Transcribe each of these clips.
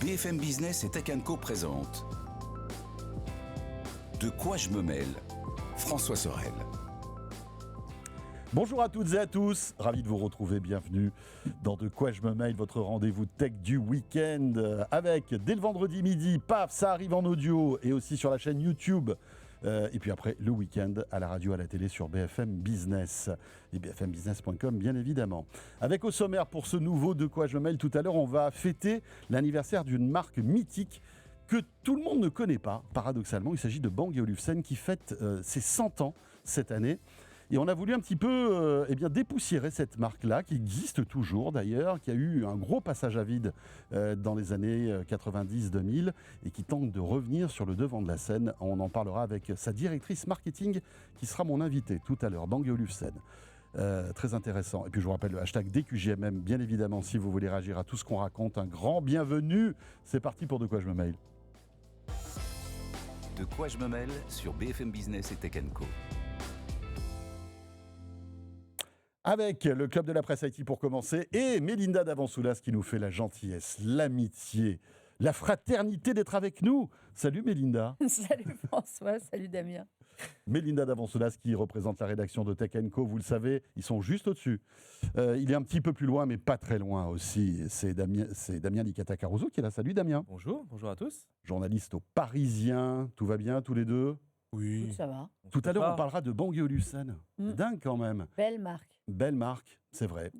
BFM Business et Tech Co présente De quoi je me mêle, François Sorel. Bonjour à toutes et à tous, ravi de vous retrouver, bienvenue dans De quoi je me mêle, votre rendez-vous tech du week-end avec, dès le vendredi midi, paf, ça arrive en audio et aussi sur la chaîne YouTube. Et puis après, le week-end, à la radio, à la télé, sur BFM Business et bfmbusiness.com, bien évidemment. Avec au sommaire, pour ce nouveau De quoi je me mêle, tout à l'heure, on va fêter l'anniversaire d'une marque mythique que tout le monde ne connaît pas, paradoxalement. Il s'agit de Bang & Olufsen qui fête ses 100 ans cette année. Et on a voulu un petit peu dépoussiérer cette marque-là, qui existe toujours d'ailleurs, qui a eu un gros passage à vide dans les années 90-2000 et qui tente de revenir sur le devant de la scène. On en parlera avec sa directrice marketing qui sera mon invitée tout à l'heure, Bang & Olufsen. Très intéressant. Et puis je vous rappelle le hashtag DQJMM, bien évidemment, si vous voulez réagir à tout ce qu'on raconte. Un grand bienvenue. C'est parti pour De quoi je me mêle. De quoi je me mêle sur BFM Business et Tech Co. Avec le Club de la Presse IT pour commencer et Mélinda Davansoulas qui nous fait la gentillesse, l'amitié, la fraternité d'être avec nous. Salut Mélinda. Salut François, salut Damien. Mélinda Davansoulas qui représente la rédaction de Tech Co, vous le savez, ils sont juste au-dessus. Il est un petit peu plus loin mais pas très loin aussi. C'est Damien Licata-Caruso qui est là. Salut Damien. Bonjour à tous. Journaliste au Parisien, tout va bien tous les deux? Oui. Écoute, ça va. Tout à l'heure on parlera de Bang & Olufsen. Dingue quand même. Belle marque. Belle marque, c'est vrai,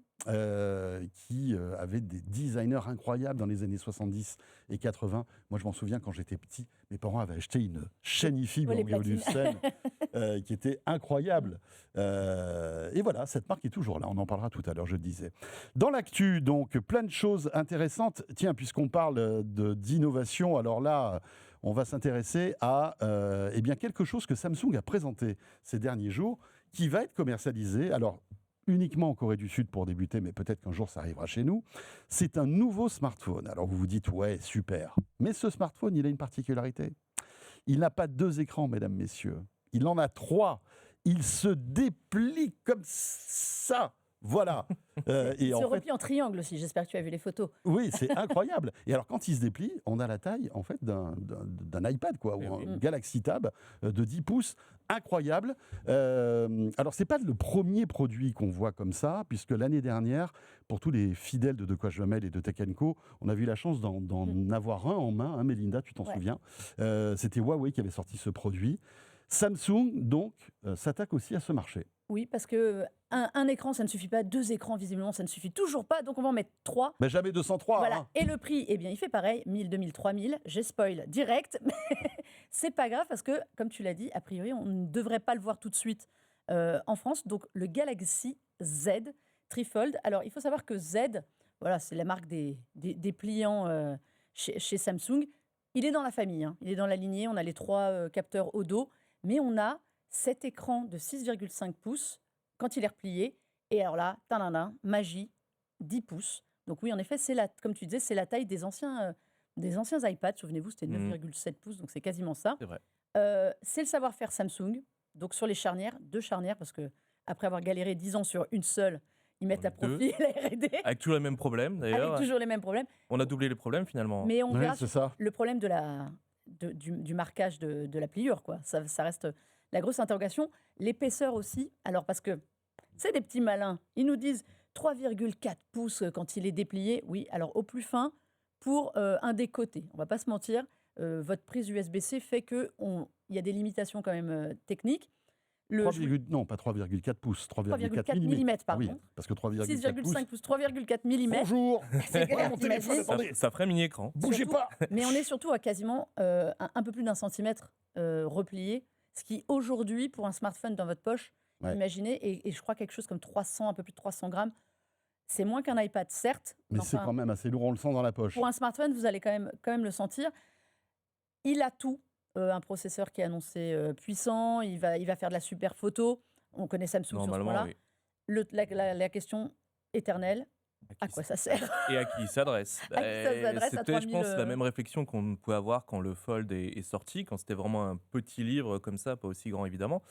qui avait des designers incroyables dans les années 70 et 80. Moi, je m'en souviens quand j'étais petit, mes parents avaient acheté une chaîne IFI Bang & Olufsen qui était incroyable. Et voilà, cette marque est toujours là. On en parlera tout à l'heure, je le disais. Dans l'actu, donc, plein de choses intéressantes. Tiens, puisqu'on parle d'innovation, alors là, on va s'intéresser à quelque chose que Samsung a présenté ces derniers jours, qui va être commercialisé. Alors, uniquement en Corée du Sud pour débuter, mais peut-être qu'un jour ça arrivera chez nous. C'est un nouveau smartphone. Alors vous vous dites, ouais, super. Mais ce smartphone, il a une particularité. Il n'a pas 2 écrans, mesdames, messieurs. Il en a 3. Il se déplie comme ça. Voilà. Il se replie en triangle aussi, j'espère que tu as vu les photos. Oui, c'est incroyable. Et alors, quand il se déplie, on a la taille, en fait, d'un iPad, quoi, ou un Galaxy Tab de 10 pouces. Incroyable. Alors, c'est pas le premier produit qu'on voit comme ça, puisque l'année dernière, pour tous les fidèles de quoi je me mêle et de Tech Co, on a eu la chance d'en avoir un en main, hein, Mélinda, tu t'en souviens. C'était Huawei qui avait sorti ce produit. Samsung, donc, s'attaque aussi à ce marché. Oui, parce que un écran, ça ne suffit pas. 2 écrans, visiblement, ça ne suffit toujours pas. Donc, on va en mettre 3. Mais jamais 203. Voilà. Hein. Et le prix, eh bien, il fait pareil. 1000, 2000, 3000. J'ai spoil direct. Mais c'est pas grave parce que, comme tu l'as dit, a priori, on ne devrait pas le voir tout de suite en France. Donc, le Galaxy Z Trifold. Alors, il faut savoir que Z, voilà, c'est la marque des pliants chez Samsung. Il est dans la famille. Hein. Il est dans la lignée. On a les 3 capteurs au dos. Mais on a cet écran de 6,5 pouces quand il est replié. Et alors là, magie, 10 pouces. Donc oui, en effet, comme tu disais, c'est la taille des anciens iPads. Souvenez-vous, c'était 9,7 pouces, donc c'est quasiment ça. C'est vrai. C'est le savoir-faire Samsung. Donc sur les charnières, 2 charnières, parce que après avoir galéré 10 ans sur une seule, ils mettent à profit la R&D. Avec toujours les mêmes problèmes, d'ailleurs. Avec toujours les mêmes problèmes. On a doublé les problèmes, finalement. Mais on verra ça. le problème du marquage de la pliure, quoi. Ça reste la grosse interrogation. L'épaisseur aussi. Alors, parce que c'est des petits malins. Ils nous disent 3,4 pouces quand il est déplié. Oui, alors au plus fin, pour un des côtés. On ne va pas se mentir. Votre prise USB-C fait qu'il y a des limitations quand même techniques. Non, pas 3,4 pouces, 3,4 mm. Pardon. Oui, parce que 6,5 pouces, 3,4 mm. Bonjour. Voilà, ça ferait mini-écran. Bougez pas. Mais on est surtout à quasiment un peu plus d'1 centimètre replié, ce qui aujourd'hui, pour un smartphone dans votre poche, imaginez, et je crois quelque chose comme 300, un peu plus de 300 grammes, c'est moins qu'un iPad, certes. Mais c'est quand même assez lourd, on le sent dans la poche. Pour un smartphone, vous allez quand même le sentir. Il a tout. Un processeur qui est annoncé puissant, il va faire de la super photo. On connaît Samsung sur ce point-là. Oui. La question éternelle, à quoi ça sert? Et à qui il s'adresse? C'était, je pense, la même réflexion qu'on pouvait avoir quand le Fold est sorti, quand c'était vraiment un petit livre comme ça, pas aussi grand évidemment.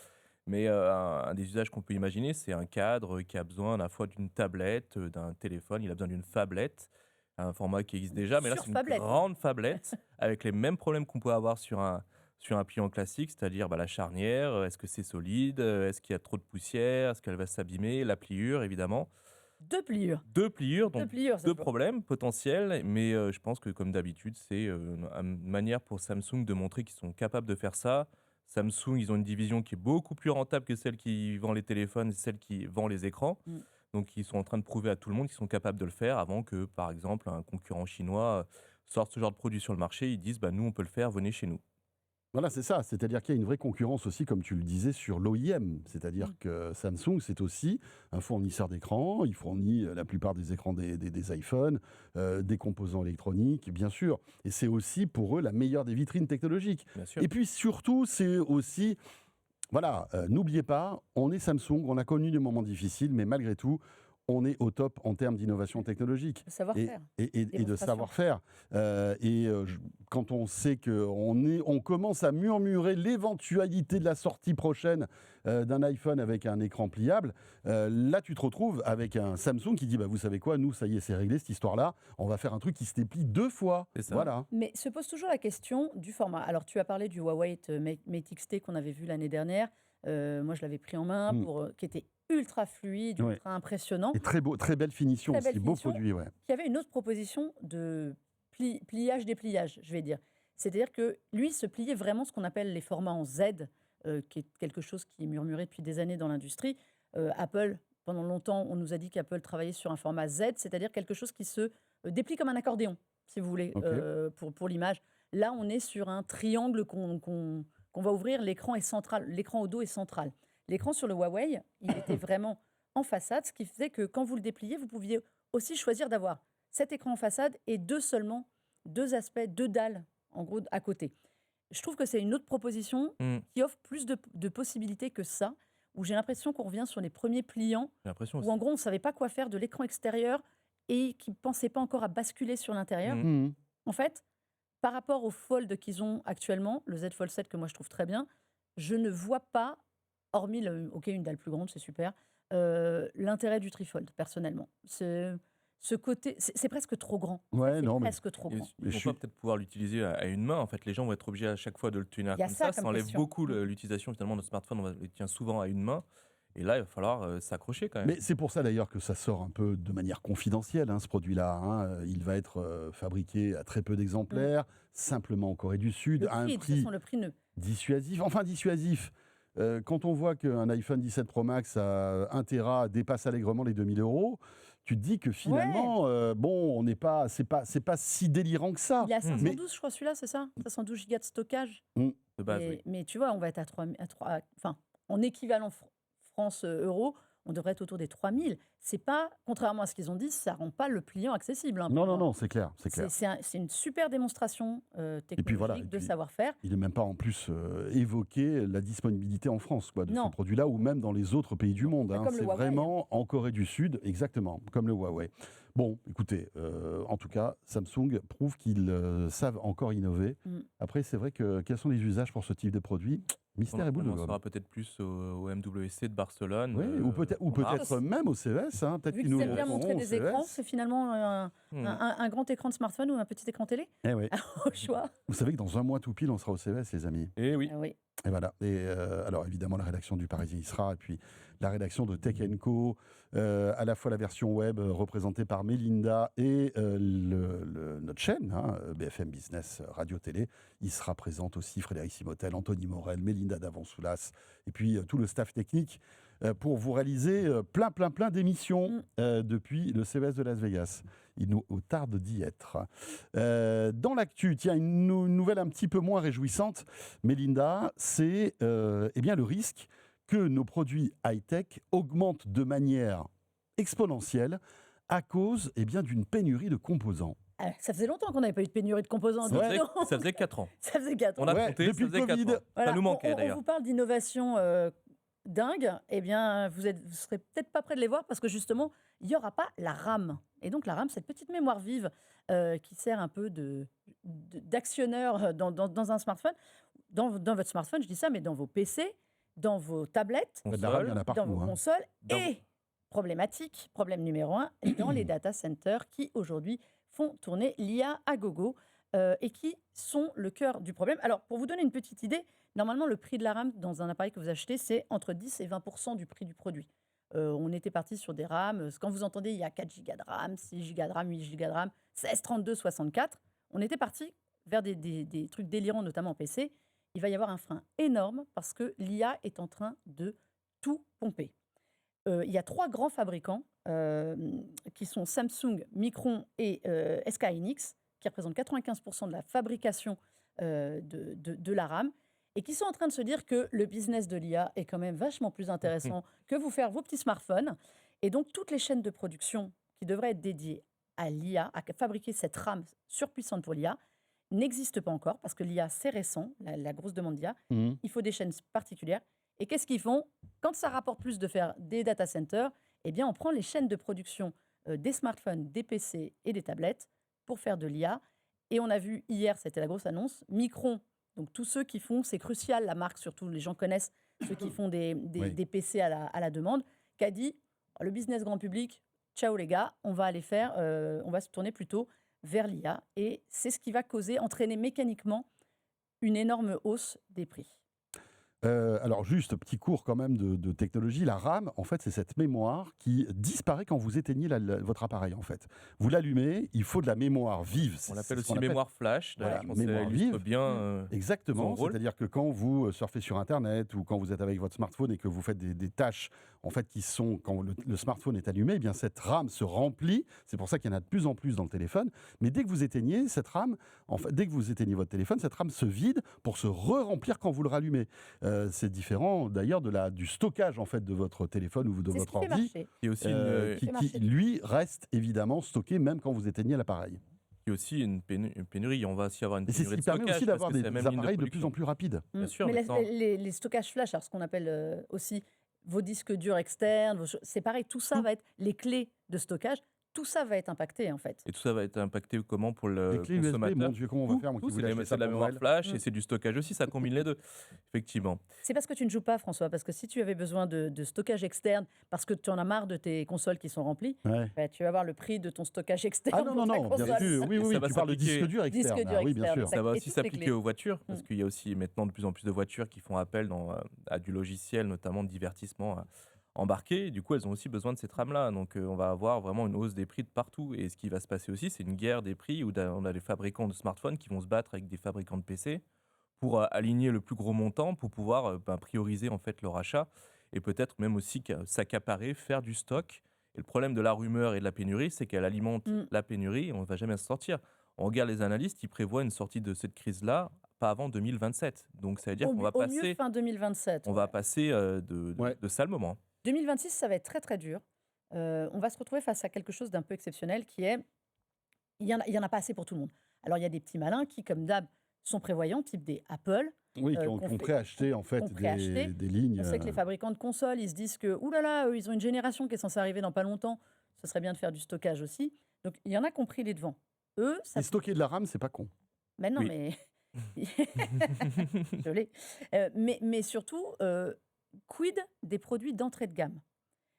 Mais un des usages qu'on peut imaginer, c'est un cadre qui a besoin à la fois d'une tablette, d'un téléphone, il a besoin d'une phablette. un format qui existe déjà, mais là, c'est une Sur-phablette. grande phablette avec les mêmes problèmes qu'on peut avoir sur un pliant classique, c'est-à-dire la charnière, est-ce que c'est solide, est-ce qu'il y a trop de poussière, est-ce qu'elle va s'abîmer, la pliure, évidemment. 2 pliures. Deux pliures, donc 2 pliures, deux problèmes potentiels, mais je pense que comme d'habitude, c'est une manière pour Samsung de montrer qu'ils sont capables de faire ça. Samsung, ils ont une division qui est beaucoup plus rentable que celle qui vend les téléphones et celle qui vend les écrans. Mm. Donc ils sont en train de prouver à tout le monde qu'ils sont capables de le faire avant que, par exemple, un concurrent chinois sorte ce genre de produit sur le marché. Ils disent, nous, on peut le faire, venez chez nous. Voilà, c'est ça. C'est-à-dire qu'il y a une vraie concurrence aussi, comme tu le disais, sur l'OIM. C'est-à-dire que Samsung, c'est aussi un fournisseur d'écrans. Il fournit la plupart des écrans des iPhones, des composants électroniques, bien sûr. Et c'est aussi pour eux la meilleure des vitrines technologiques. Bien sûr. Et puis surtout, c'est aussi... Voilà, n'oubliez pas, on est Samsung, on a connu des moments difficiles, mais malgré tout, on est au top en termes d'innovation technologique. Le savoir-faire. Et de Démonstration. savoir-faire. Quand on sait qu'on commence à murmurer l'éventualité de la sortie prochaine d'un iPhone avec un écran pliable, là tu te retrouves avec un Samsung qui dit vous savez quoi, nous ça y est, c'est réglé cette histoire-là, on va faire un truc qui se déplie 2 fois. C'est ça. Voilà. Mais se pose toujours la question du format. Alors, tu as parlé du Huawei Mate XT qu'on avait vu l'année dernière. Moi, je l'avais pris en main, qui était ultra fluide, Ouais. ultra impressionnant. Et très beau, très belle finition Très aussi, belle beau finition. produit, ouais. Qui avait une autre proposition de pliage-dépliage, je vais dire. C'est-à-dire que lui se pliait vraiment ce qu'on appelle les formats en Z, qui est quelque chose qui est murmuré depuis des années dans l'industrie. Apple, pendant longtemps, on nous a dit qu'Apple travaillait sur un format Z, c'est-à-dire quelque chose qui se déplie comme un accordéon, si vous voulez, Ok. pour l'image. Là, on est sur un triangle qu'on va ouvrir. L'écran est central, l'écran au dos est central. L'écran sur le Huawei, il était vraiment en façade, ce qui faisait que quand vous le dépliez, vous pouviez aussi choisir d'avoir cet écran en façade et deux aspects, 2 dalles, en gros, à côté. Je trouve que c'est une autre proposition qui offre plus de possibilités que ça, où j'ai l'impression qu'on revient sur les premiers pliants, J'ai l'impression où aussi. en gros, on ne savait pas quoi faire de l'écran extérieur et qui ne pensaient pas encore à basculer sur l'intérieur. Mhm. En fait, par rapport au Fold qu'ils ont actuellement, le Z Fold 7 que moi je trouve très bien, je ne vois pas, hormis une dalle plus grande, c'est super, l'intérêt du Trifold, personnellement. Ce côté, c'est presque trop grand. Ouais, C'est non, mais presque trop grand. Mais je Pourquoi suis- peut-être pouvoir l'utiliser à une main. En fait, les gens vont être obligés à chaque fois de le tenir Il y a comme ça ça. comme Ça enlève question. beaucoup l'utilisation finalement de smartphone. On le tient souvent à une main. Et là, il va falloir s'accrocher quand même. Mais c'est pour ça d'ailleurs que ça sort un peu de manière confidentielle, ce produit-là. Il va être fabriqué à très peu d'exemplaires, simplement en Corée du Sud, Le à un prix, de toute prix façon, le prix ne. dissuasif. Enfin, dissuasif. Quand on voit qu'un iPhone 17 Pro Max à 1 Tera dépasse allègrement les 2000 €, tu te dis que finalement, on n'est pas, c'est pas si délirant que ça. Il est à 512, Mais- je crois, celui-là, c'est ça 512 gigas de stockage. De base, mais, oui. mais tu vois, on va être à 3, enfin, en équivalent France-euro, on devrait être autour des 3000. C'est pas, contrairement à ce qu'ils ont dit, ça rend pas le pliant accessible. Hein, pour Non, moi. non, c'est clair, c'est clair. C'est une super démonstration technologique puis voilà, et de puis- savoir-faire. Il n'est même pas en plus évoqué la disponibilité en France de Non. ce produit-là ou même dans les autres pays du monde. Comme le C'est Huawei, vraiment en Corée du Sud, exactement, comme le Huawei. Bon, écoutez, en tout cas, Samsung prouve qu'ils savent encore innover. Mm. Après, c'est vrai que quels sont les usages pour ce type de produit? Mystère et boule de On en gomme. saura peut-être plus au MWC de Barcelone. Oui, ou en peut-être mars. même au CES. Peut-être Vu qu'ils qu'ils nous aiment bien répondront montrer au des CES. écrans, c'est finalement un grand écran de smartphone ou un petit écran télé Eh oui. au choix. Vous savez que dans un mois tout pile, on sera au CES, les amis. Et oui. Ah oui. Et voilà. Et alors évidemment, la rédaction du Parisien y sera, et puis la rédaction de Tech Co, à la fois la version web représentée par Mélinda et notre chaîne, BFM Business Radio-Télé, y sera présente aussi Frédéric Simotel, Anthony Morel, Mélinda Davansoulas, et puis tout le staff technique pour vous réaliser plein d'émissions depuis le CES de Las Vegas. Il nous tarde d'y être. Dans l'actu, tiens, une nouvelle un petit peu moins réjouissante, Mélinda, c'est bien le risque que nos produits high-tech augmentent de manière exponentielle à cause bien d'une pénurie de composants. Ah, ça faisait longtemps qu'on n'avait pas eu de pénurie de composants. Ça dis donc. faisait 4 ans. Ça faisait 4 ans. On a Ouais, compté, depuis ça faisait le 4 Covid. ans. Voilà, Ça nous manquait on d'ailleurs. vous parle d'innovation dingue. Eh bien, vous serez peut-être pas prêt de les voir parce que justement, il n'y aura pas la RAM. Et donc, la RAM, cette petite mémoire vive qui sert un peu d'actionneur dans un smartphone. Dans votre smartphone, je dis ça, mais dans vos PC, dans vos tablettes, De la RAM, il y en a dans partout. vos hein. consoles Dans- et, problème numéro 1, dans les data centers qui aujourd'hui font tourner l'IA à gogo et qui sont le cœur du problème. Alors, pour vous donner une petite idée, normalement, le prix de la RAM dans un appareil que vous achetez, c'est entre 10 et 20% du prix du produit. On était parti sur des RAM. Quand vous entendez, il y a 4 Go de RAM, 6 Go de RAM, 8 Go de RAM, 16, 32, 64. On était parti vers des trucs délirants, notamment en PC. Il va y avoir un frein énorme parce que l'IA est en train de tout pomper. Il y a 3 grands fabricants qui sont Samsung, Micron et SK Hynix, qui représentent 95% de la fabrication de la RAM, et qui sont en train de se dire que le business de l'IA est quand même vachement plus intéressant que vous faire vos petits smartphones. Et donc, toutes les chaînes de production qui devraient être dédiées à l'IA, à fabriquer cette RAM surpuissante pour l'IA, n'existent pas encore, parce que l'IA, c'est récent, la grosse demande d'IA. Il faut des chaînes particulières. Et qu'est-ce qu'ils font? Quand ça rapporte plus de faire des data centers, eh bien, on prend les chaînes de production des smartphones, des PC et des tablettes pour faire de l'IA. Et on a vu hier, c'était la grosse annonce, Micron, donc tous ceux qui font, c'est crucial, la marque surtout, les gens connaissent ceux qui font des PC à la demande, qui a dit, le business grand public, ciao les gars, on va aller faire, on va se tourner plutôt vers l'IA. Et c'est ce qui va entraîner mécaniquement une énorme hausse des prix. Alors juste, petit cours quand même de technologie. La RAM, en fait, c'est cette mémoire qui disparaît quand vous éteignez votre appareil, en fait. Vous l'allumez, il faut de la mémoire vive. On l'appelle aussi mémoire flash. Voilà, Je pense mémoire que ça illustre vive. bien Exactement, son rôle. c'est-à-dire que quand vous surfez sur Internet ou quand vous êtes avec votre smartphone et que vous faites des tâches en fait, qui sont, quand le smartphone est allumé, eh bien, cette RAM se remplit. C'est pour ça qu'il y en a de plus en plus dans le téléphone. Mais dès que vous éteignez cette RAM, dès que vous éteignez votre téléphone, cette RAM se vide pour se re-remplir quand vous le rallumez. C'est différent d'ailleurs du stockage en fait, de votre téléphone ou de votre ordi, Il y a aussi qui lui reste évidemment stocké même quand vous éteignez l'appareil. Il y a aussi une pénurie. On va aussi avoir une Et c'est ce pénurie qui de permet stockage. aussi d'avoir parce que des c'est la même ligne appareils de plus production. en plus rapides. Bien sûr, Mais maintenant. les stockages flash, alors ce qu'on appelle aussi vos disques durs externes, c'est pareil, tout ça va être, les clés de stockage, tout ça va être impacté en fait. Et tout ça va être impacté comment pour le Les clés USB, consommateur? mon Dieu, comment on va Tout, faire moi, tout, qui c'est voulais de acheter ça la pour mémoire Noël. flash et c'est du stockage aussi, ça combine les deux, effectivement. C'est parce que tu ne joues pas, François, parce que si tu avais besoin de stockage externe, parce que tu en as marre de tes consoles qui sont remplies, Ouais. bah, tu vas voir le prix de ton stockage externe. Ah non, non, pour ta non, bien console. sûr. Oui, Et oui, ça va tu parles de disque s'appliquer- dur externe. Disque dur Ah oui, bien externe, sûr. Ça va Et aussi toutes les s'appliquer clés. aux voitures, parce qu'il y a aussi maintenant de plus en plus de voitures qui font appel à du logiciel, notamment de divertissement embarqué. Et du coup, elles ont aussi besoin de cette RAM-là. Donc, on va avoir vraiment une hausse des prix de partout. Et ce qui va se passer aussi, c'est une guerre des prix où on a les fabricants de smartphones qui vont se battre avec des fabricants de PC pour aligner le plus gros montant, pour pouvoir prioriser en fait leur achat et peut-être même aussi s'accaparer, faire du stock. Et le problème de la rumeur et de la pénurie, c'est qu'elle alimente la pénurie et on ne va jamais s'en sortir. On regarde les analystes, ils prévoient une sortie de cette crise-là pas avant 2027. Donc, ça veut dire qu'on va Au mieux passer, fin 2027. on va passer de sales moments. 2026, ça va être très très dur. On va se retrouver face à quelque chose d'un peu exceptionnel qui est, il y en a pas assez pour tout le monde. Alors il y a des petits malins qui, comme d'hab, sont prévoyants, type des Apple. Oui, qui ont préacheté en fait des lignes. On sait que les fabricants de consoles, ils se disent que, oulala, ils ont une génération qui est censée arriver dans pas longtemps. Ce serait bien de faire du stockage aussi. Donc il y en a qui ont pris les devants. Eux, ça. Et stocker de la RAM, c'est pas con. Mais non, Oui. mais. Je l'ai. Mais surtout, quid des produits d'entrée de gamme?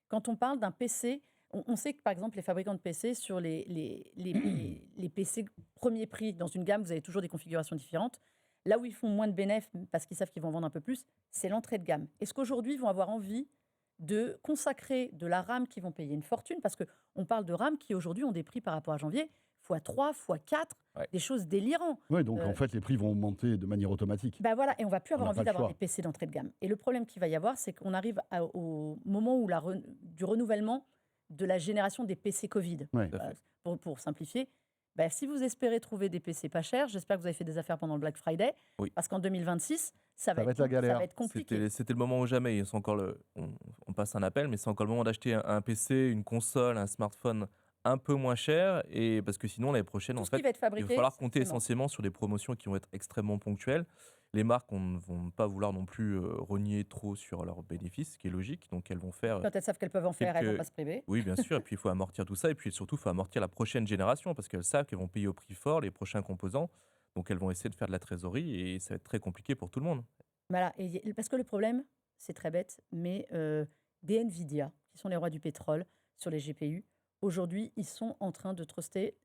Quand on parle d'un PC, on sait que par exemple les fabricants de PC, sur les PC premier prix dans une gamme, vous avez toujours des configurations différentes. Là où ils font moins de bénéfices parce qu'ils savent qu'ils vont vendre un peu plus, c'est l'entrée de gamme. Est-ce qu'aujourd'hui ils vont avoir envie de consacrer de la RAM qui vont payer une fortune? Parce qu'on parle de RAM qui aujourd'hui ont des prix par rapport à janvier x3, x4, des choses délirantes. Oui, donc en fait les prix vont augmenter de manière automatique. Ben voilà, et on va plus avoir On n'a envie pas le d'avoir choix. des PC d'entrée de gamme. Et le problème qu'il va y avoir, c'est qu'on arrive au moment où du renouvellement de la génération des PC Covid. Ouais. Pour simplifier, ben, si vous espérez trouver des PC pas chers, j'espère que vous avez fait des affaires pendant le Black Friday, Oui. parce qu'en 2026, ça va être la galère. Ça va être compliqué. C'était le moment ou jamais. C'est encore on passe un appel, mais c'est encore le moment d'acheter un PC, une console, un smartphone un peu moins cher. Et parce que sinon, l'année prochaine, Tout en ce qui fait, va être il va fabriqué, falloir compter c'est mort. essentiellement sur des promotions qui vont être extrêmement ponctuelles. Les marques ne vont pas vouloir non plus rogner trop sur leurs bénéfices, ce qui est logique. Donc, elles vont faire. Quand elles savent qu'elles peuvent en faire, elles ne vont pas se priver. Oui, bien sûr. Et puis, il faut amortir tout ça. Et puis, surtout, il faut amortir la prochaine génération parce qu'elles savent qu'elles vont payer au prix fort les prochains composants. Donc, elles vont essayer de faire de la trésorerie et ça va être très compliqué pour tout le monde. Voilà, parce que le problème, c'est très bête, mais des Nvidia, qui sont les rois du pétrole sur les GPU, aujourd'hui, ils sont en train de truster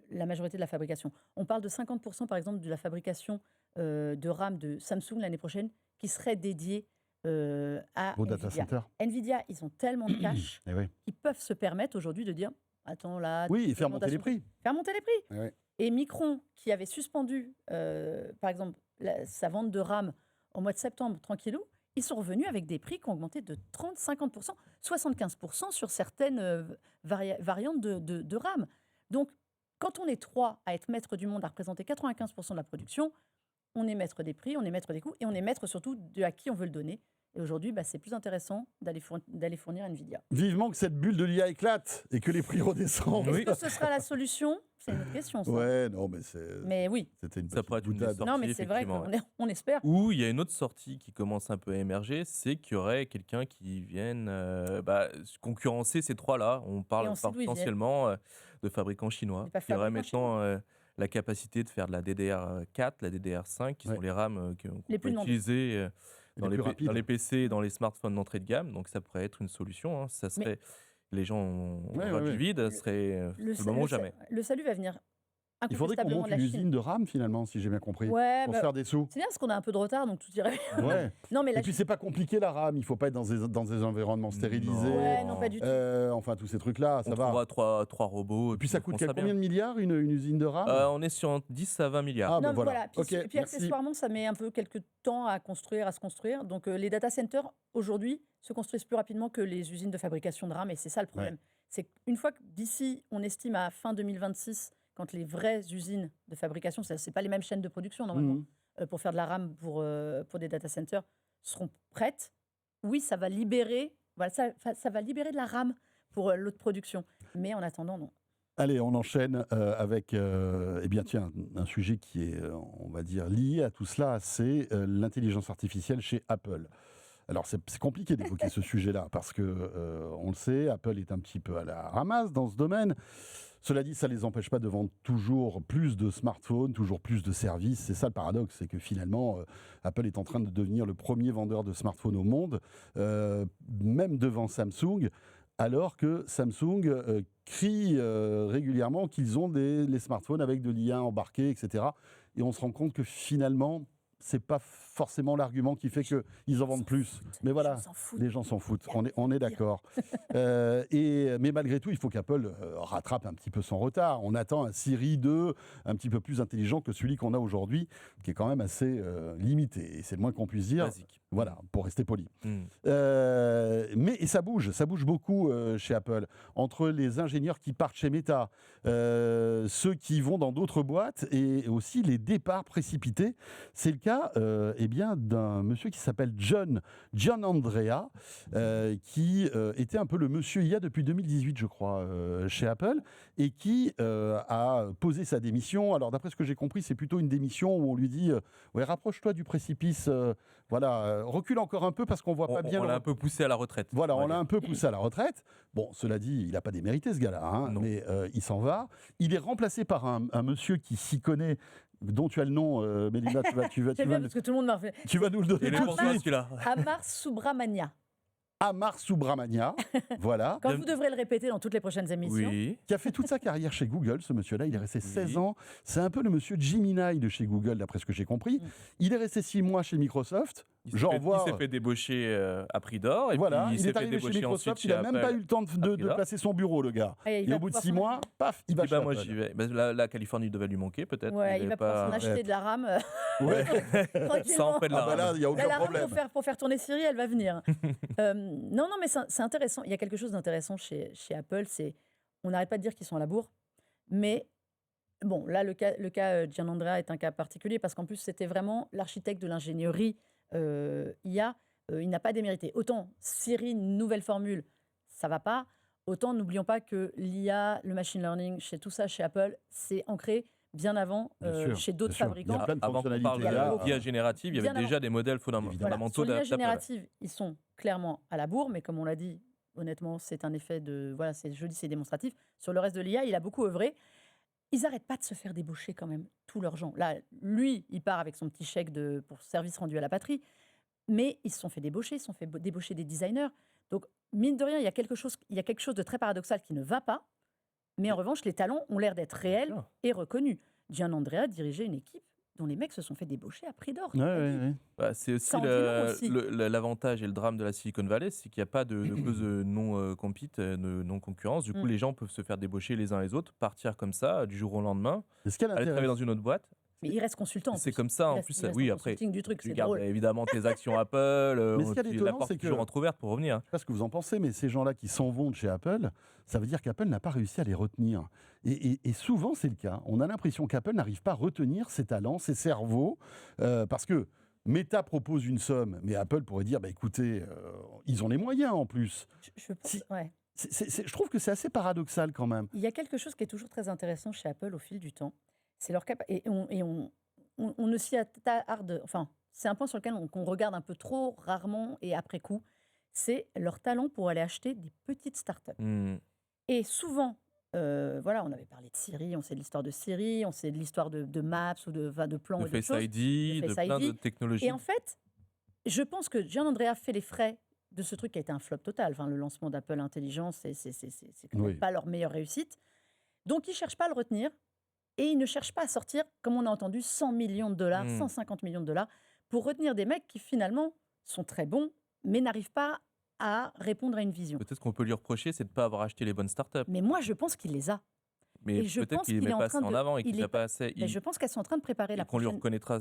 la majorité de la fabrication. On parle de 50% par exemple de la fabrication de RAM de Samsung l'année prochaine qui serait dédiée à Au data Nvidia. center. Nvidia, ils ont tellement de cash Eh oui. qu'ils peuvent se permettre aujourd'hui de dire attends là, Oui, et faire monter les augmentation- prix. faire monter les prix. Eh ouais. Et Micron, qui avait suspendu, par exemple, sa vente de RAM au mois de septembre, tranquillou, ils sont revenus avec des prix qui ont augmenté de 30, 50%, 75% sur certaines variantes de RAM. Donc, quand on est 3 à être maître du monde, à représenter 95% de la production, on est maître des prix, on est maître des coûts, et on est maître surtout de à qui on veut le donner. Et aujourd'hui, c'est plus intéressant d'aller fournir Nvidia. Vivement que cette bulle de l'IA éclate et que les prix redescendent. Est-ce que ce sera la solution? C'est une autre question, ça. Ouais, non, mais Mais oui. c'était une Ça petite pourrait être une des boutade. sorties. Non, mais c'est vrai effectivement, qu'on espère. Ou il y a une autre sortie qui commence un peu à émerger, c'est qu'il y aurait quelqu'un qui vienne concurrencer ces trois-là. On Et parle on sait d'où ils potentiellement de fabricants chinois Mais pas qui auraient fabricants maintenant la capacité de faire de la DDR4, la DDR5, qui Ouais. sont les RAM qu'on Les peut plus demandés. utiliser dans Les plus rapides. dans les PC et dans les smartphones d'entrée de gamme. Donc ça pourrait être une solution. Hein. Ça serait, les gens ont Ouais, auraient ouais, du vide, ce serait le moment ou jamais. Le salut va venir Il faudrait qu'on incontestablement monte de la une Chine. usine de RAM finalement, si j'ai bien compris, Ouais, pour se faire des sous. c'est bien parce qu'on a un peu de retard, donc tout irait bien. Ouais. Non, mais Et la puis Chine. c'est pas compliqué la RAM, il faut pas être dans des environnements stérilisés. Ouais, non, pas du tout. Enfin tous ces trucs-là, ça On va. trouvera trois robots. Et puis ça coûte on fera combien de milliards une usine de RAM? On est sur 10 à 20 milliards. Ah, ben Non, voilà. Puis, Ok, et puis merci. accessoirement, ça met un peu quelques temps à se construire. Donc les data centers, aujourd'hui, se construisent plus rapidement que les usines de fabrication de RAM. Et c'est ça le problème. C'est qu'une fois que d'ici, on estime à fin 2026, quand les vraies usines de fabrication, c'est pas les mêmes chaînes de production normalement, Mhm. pour faire de la RAM pour des data centers, seront prêtes, oui, ça va libérer, voilà, ça va libérer de la RAM pour l'autre production. Mais en attendant, non. Allez, on enchaîne avec eh bien, tiens, un sujet qui est, on va dire, lié à tout cela, c'est l'intelligence artificielle chez Apple. Alors, c'est compliqué d'évoquer ce sujet-là, parce que, on le sait, Apple est un petit peu à la ramasse dans ce domaine. Cela dit, ça ne les empêche pas de vendre toujours plus de smartphones, toujours plus de services. C'est ça le paradoxe, c'est que finalement, Apple est en train de devenir le premier vendeur de smartphones au monde, même devant Samsung, alors que Samsung crie régulièrement qu'ils ont les smartphones avec de l'IA embarqué, etc. Et on se rend compte que finalement, c'est pas forcément l'argument qui fait qu'ils en vendent plus. Mais voilà, les gens s'en foutent. On est d'accord. Mais malgré tout, il faut qu'Apple rattrape un petit peu son retard. On attend un Siri 2 un petit peu plus intelligent que celui qu'on a aujourd'hui, qui est quand même assez limité. Et c'est le moins qu'on puisse dire. Basique. Voilà, pour rester poli. Mm. Mais ça bouge beaucoup chez Apple. Entre les ingénieurs qui partent chez Meta, ceux qui vont dans d'autres boîtes et aussi les départs précipités. C'est le cas eh bien, d'un monsieur qui s'appelle John Andrea, qui était un peu le monsieur IA depuis 2018, je crois, chez Apple, et qui a posé sa démission. Alors d'après ce que j'ai compris, c'est plutôt une démission où on lui dit ouais, rapproche-toi du précipice, voilà, recule encore un peu parce qu'on voit pas bien. On l'a un peu poussé à la retraite. Voilà, on l'a un peu poussé à la retraite. Bon, cela dit, il n'a pas démérité ce gars-là, hein, mais il s'en va. Il est remplacé par un monsieur qui s'y connaît, dont tu as le nom, Mélina, tu vas parce que tout le monde m'a fait. tu vas nous le donner Il est tout pour de toi suite. celui-là. Amar Subramania. Amar Subramania, voilà, Quand vous devrez le répéter dans toutes les prochaines émissions. Oui. qui a fait toute sa carrière chez Google, ce monsieur-là. Il est resté 16 ans. C'est un peu le monsieur Gemini de chez Google, d'après ce que j'ai compris. Il est resté 6 mois chez Microsoft. Il s'est J'envoie. fait débaucher à prix d'or. Et Voilà, puis il s'est est fait arrivé chez débaucher Microsoft, ensuite il n'a chez même Apple. pas eu le temps de Après, là. placer son bureau, le gars. Et il Et va au bout de pouvoir 6 s'en mois, paf, il va Eh chez ben, moi Apple. j'y vais. La Californie devait lui manquer peut-être. Ouais, il va pouvoir s'en pas... acheter de la RAM. Ouais. Tranquillement. Ça en fait de la Ah bah là, rame. il n'y a Là, aucun la RAM problème. pour faire tourner Siri, elle va venir. Non, mais c'est intéressant. Il y a quelque chose d'intéressant chez Apple, c'est on n'arrête pas de dire qu'ils sont à la bourre, mais bon, là, le cas Gian Andrea est un cas particulier parce qu'en plus, c'était vraiment l'architecte de l'ingénierie IA. Il n'a pas démérité. Autant Siri, une nouvelle formule, ça va pas. Autant n'oublions pas que l'IA, le machine learning, chez tout ça, chez Apple, c'est ancré bien avant Bien sûr, chez d'autres bien sûr. fabricants. Il y a plein de Avant qu'on parle fonctionnalités là. de l'IA générative, il y Bien avait déjà avant. des modèles Voilà. fondamentaux Sur l'IA d'Apple. générative, ils sont clairement à la bourre, mais comme on l'a dit, honnêtement, c'est un effet de... Voilà, je dis c'est démonstratif. Sur le reste de l'IA, il a beaucoup œuvré. Ils n'arrêtent pas de se faire débaucher quand même, tous leurs gens. Là, lui, il part avec son petit chèque pour service rendu à la patrie, mais ils se sont fait débaucher, ils se sont fait débaucher des designers. Donc, mine de rien, il y a quelque chose de très paradoxal qui ne va pas. Mais en revanche, les talents ont l'air d'être réels sûr. et reconnus. Gianandrea dirigeait une équipe dont les mecs se sont fait débaucher à prix d'or. Ouais, ouais, ouais. Bah, c'est aussi Ça en dit long aussi. l'avantage et le drame de la Silicon Valley, c'est qu'il n'y a pas de clause de non-compete, de non-concurrence. Du coup, Mm. les gens peuvent se faire débaucher les uns les autres, partir comme ça, du jour au lendemain, Et ce qui est aller travailler dans une autre boîte. Mais il reste consultant. en C'est plus. comme ça, Il en reste- plus. il reste Oui, en après, consulting du truc, tu c'est gardes drôle. évidemment tes actions Apple. Mais ce qu'il y a La d'étonnant, porte c'est est que- toujours entrouverte pour revenir. Je sais pas ce que vous en pensez, mais ces gens-là qui s'en vont de chez Apple, ça veut dire qu'Apple n'a pas réussi à les retenir. Et souvent, c'est le cas. On a l'impression qu'Apple n'arrive pas à retenir ses talents, ses cerveaux, parce que Meta propose une somme, mais Apple pourrait dire, bah, écoutez, ils ont les moyens en plus. Je pense- Si. ouais. Je trouve que c'est assez paradoxal quand même. Il y a quelque chose qui est toujours très intéressant chez Apple au fil du temps. C'est leur on ne s'y attarde. Enfin, c'est un point sur lequel qu'on regarde un peu trop rarement et après coup. C'est leur talent pour aller acheter des petites startups. Hmm. Et souvent, voilà, on avait parlé de Siri, on sait de l'histoire de Siri, on sait de l'histoire de Maps ou de plans De et de Face choses. ID, de de Face plein ID. de technologies. Et en fait, je pense que Gianandrea fait les frais de ce truc qui a été un flop total. Enfin, le lancement d'Apple Intelligence, c'est quand même Oui. pas leur meilleure réussite. Donc, ils ne cherchent pas à le retenir et ils ne cherchent pas à sortir, comme on a entendu, 100 millions de dollars, Mm. 150 millions de dollars pour retenir des mecs qui finalement sont très bons, mais n'arrivent pas à répondre à une vision. Peut-être qu'on peut lui reprocher, c'est de ne pas avoir acheté les bonnes startups. Mais moi, je pense qu'il les a. Mais Et je peut-être pense qu'il ne qu'il les est met en pas assez train en de- avant et qu'il il est n'a pas assez. Mais je pense qu'elles sont en train de préparer Et la qu'on lui prochaine. reconnaîtra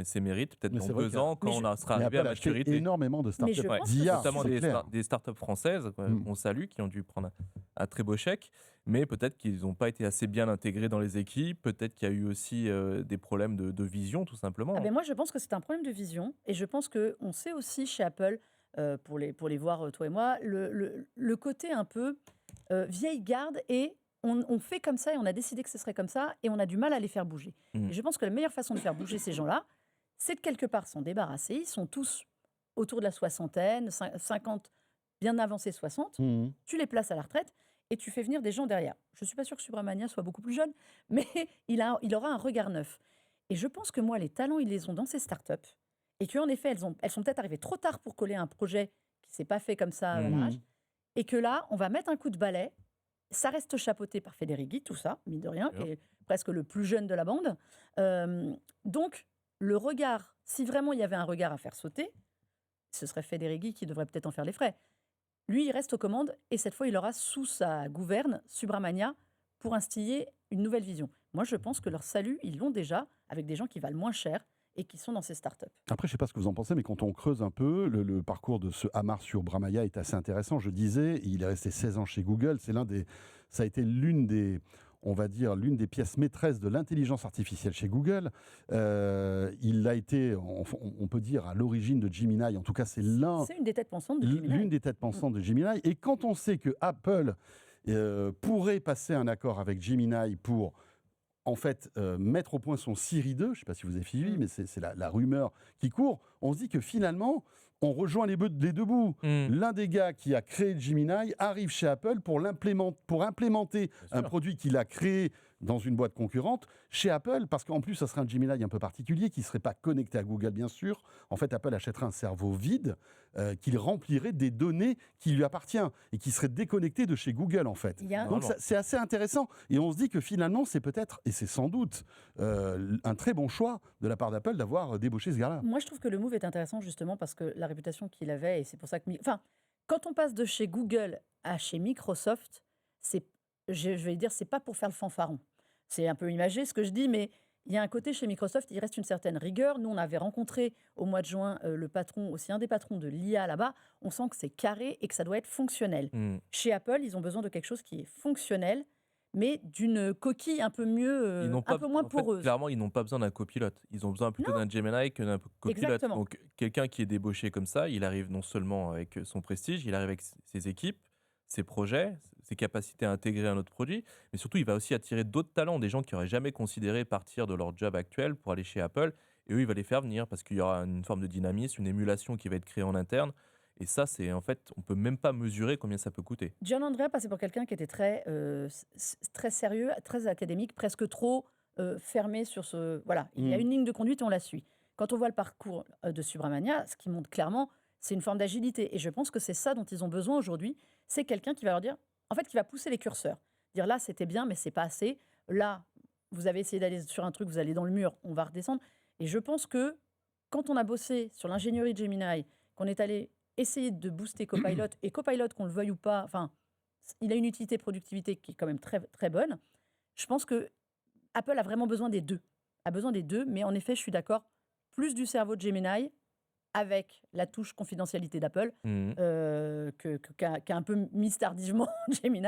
ses mérites, peut-être Mais dans c'est vrai 2 que- ans, quand Mais on sera Mais arrivé à Apple a acheté maturité. énormément de startups je pense que d'IA, Notamment c'est clair. des startups françaises Mm. qu'on salue, qui ont dû prendre un très beau chèque, mais peut-être qu'ils n'ont pas été assez bien intégrés dans les équipes, peut-être qu'il y a eu aussi des problèmes de vision, tout simplement. Ah ben moi, je pense que c'est un problème de vision. Et je pense qu'on sait aussi chez Apple, pour les voir, toi et moi, le côté un peu vieille garde et on fait comme ça et on a décidé que ce serait comme ça et on a du mal à les faire bouger. Mm. Et je pense que la meilleure façon de faire bouger ces gens-là, c'est de quelque part s'en débarrasser. Ils sont tous autour de la soixantaine, 50, bien avancés 60. Mhm. Tu les places à la retraite et tu fais venir des gens derrière. Je ne suis pas sûre que Subramania soit beaucoup plus jeune, mais il aura un regard neuf. Et je pense que moi, les talents, ils les ont dans ces startups. Et qu'en effet, elles sont peut-être arrivées trop tard pour coller un projet qui ne s'est pas fait comme ça à Mhm. l'arrache. Et que là, on va mettre un coup de balai. Ça reste chapeauté par Federighi, tout ça, mine de rien, Bien. qui est presque le plus jeune de la bande. Donc, le regard, si vraiment il y avait un regard à faire sauter, ce serait Federighi qui devrait peut-être en faire les frais. Lui, il reste aux commandes et cette fois, il aura sous sa gouverne Subramania pour instiller une nouvelle vision. Moi, je pense que leur salut, ils l'ont déjà avec des gens qui valent moins cher et qui sont dans ces startups. Après, je ne sais pas ce que vous en pensez, mais quand on creuse un peu, le parcours de ce Amar Subramania est assez intéressant. Je disais, il est resté 16 ans chez Google. Ça a été l'une des pièces maîtresses de l'intelligence artificielle chez Google. Il a été, on peut dire, à l'origine de Gemini. En tout cas, c'est C'est une des têtes pensantes de Gemini. l'une des têtes pensantes de Gemini. Et quand on sait que Apple pourrait passer un accord avec Gemini pour en fait mettre au point son Siri 2, je ne sais pas si vous avez suivi, mais c'est la rumeur qui court, on se dit que finalement, on rejoint les deux bouts. Mm. L'un des gars qui a créé Gemini arrive chez Apple pour implémenter Bien un sûr. produit qu'il a créé dans une boîte concurrente chez Apple, parce qu'en plus, ça serait un Gemini un peu particulier, qui ne serait pas connecté à Google, bien sûr. En fait, Apple achèterait un cerveau vide qu'il remplirait des données qui lui appartiennent et qui serait déconnecté de chez Google, en fait. Il y a un- Donc, Vraiment. c'est assez intéressant. Et on se dit que finalement, c'est peut-être, et c'est sans doute, un très bon choix de la part d'Apple d'avoir débauché ce gars-là. Moi, je trouve que le move est intéressant justement parce que la réputation qu'il avait, et c'est pour ça que... Enfin, quand on passe de chez Google à chez Microsoft, je vais dire, c'est pas pour faire le fanfaron. C'est un peu imagé ce que je dis, mais il y a un côté chez Microsoft, il reste une certaine rigueur. Nous, on avait rencontré au mois de juin le patron, aussi un des patrons de l'IA là-bas. On sent que c'est carré et que ça doit être fonctionnel. Mm. Chez Apple, ils ont besoin de quelque chose qui est fonctionnel, mais d'une coquille un peu mieux, Ils n'ont un pas, peu moins en fait, poreuse. clairement, ils n'ont pas besoin d'un copilote. Ils ont besoin plutôt d'un Gemini que d'un copilote. Exactement. Donc, quelqu'un qui est débauché comme ça, il arrive non seulement avec son prestige, il arrive avec ses équipes, ses projets, ses capacités à intégrer un autre produit, mais surtout, il va aussi attirer d'autres talents, des gens qui n'auraient jamais considéré partir de leur job actuel pour aller chez Apple. Et eux, il va les faire venir parce qu'il y aura une forme de dynamisme, une émulation qui va être créée en interne. Et ça, c'est en fait, on peut même pas mesurer combien ça peut coûter. Gianandrea passait pour quelqu'un qui était très sérieux, très académique, presque trop fermé sur ce... Voilà, il y a une ligne de conduite et on la suit. Quand on voit le parcours de Subramania, ce qui montre clairement, c'est une forme d'agilité. Et je pense que c'est ça dont ils ont besoin aujourd'hui. C'est quelqu'un qui va leur dire, en fait, qui va pousser les curseurs. dire là, c'était bien, mais c'est pas assez. Là, vous avez essayé d'aller sur un truc, vous allez dans le mur, on va redescendre. Et je pense que quand on a bossé sur l'ingénierie de Gemini, qu'on est allé essayer de booster Copilot, et Copilot, qu'on le veuille ou pas, enfin, il a une utilité productivité qui est quand même très, très bonne. Je pense que Apple a vraiment besoin des deux. A besoin des deux, mais en effet, je suis d'accord, plus du cerveau de Gemini avec la touche confidentialité d'Apple qu'a un peu mis tardivement Gemini.